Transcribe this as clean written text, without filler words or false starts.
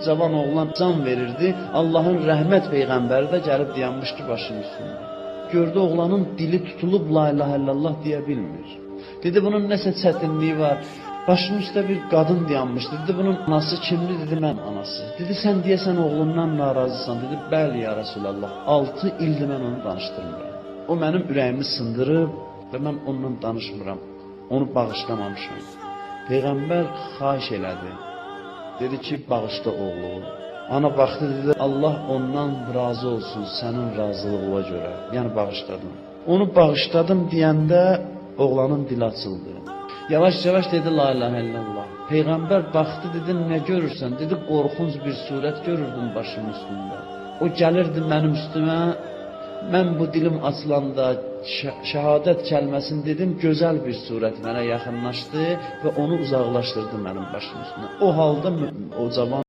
cavan oğlan can verirdi. Allahın rəhmət peyğəmbəri də gəlib dayanmışdı başının üstündə. Gördü oğlanın dili tutulub la ilahe illallah deyə bilmir. Dedi bunun nəsə çətinliyi var. Başının üstə bir qadın dayanmışdı. Dedi bunun anası kimdir? Dedi mən anası. Dedi sən deyəsən oğlundan narazısan. Dedi bəli ya Resulallah. 6 ildir mən onu danışdırmıram. O mənim ürəyimi sındırıb və mən onunla danışmıram. Onu bağışlamamışam. Peyğəmbər xahiş elədi. Dedi ki bağışla oğlu. Ana baxdı dedi Allah ondan razı olsun sənin razılığına görə. Yəni bağışladım. Onu bağışladım deyəndə oğlanın dili açıldı. Yavaş-yavaş dedi la ilahe illallah. Peyğəmbər baxdı dedi nə görürsən? Dedi qorxunc bir surət görürdüm başımın üstündə. O gəlirdi mənim üstümə. Mən bu dilim açılanda şəhadət kəlməsini dedim, gözəl bir surət mənə yaxınlaşdı və onu uzaqlaşdırdı mənim başımın üstünə. O halda o cavan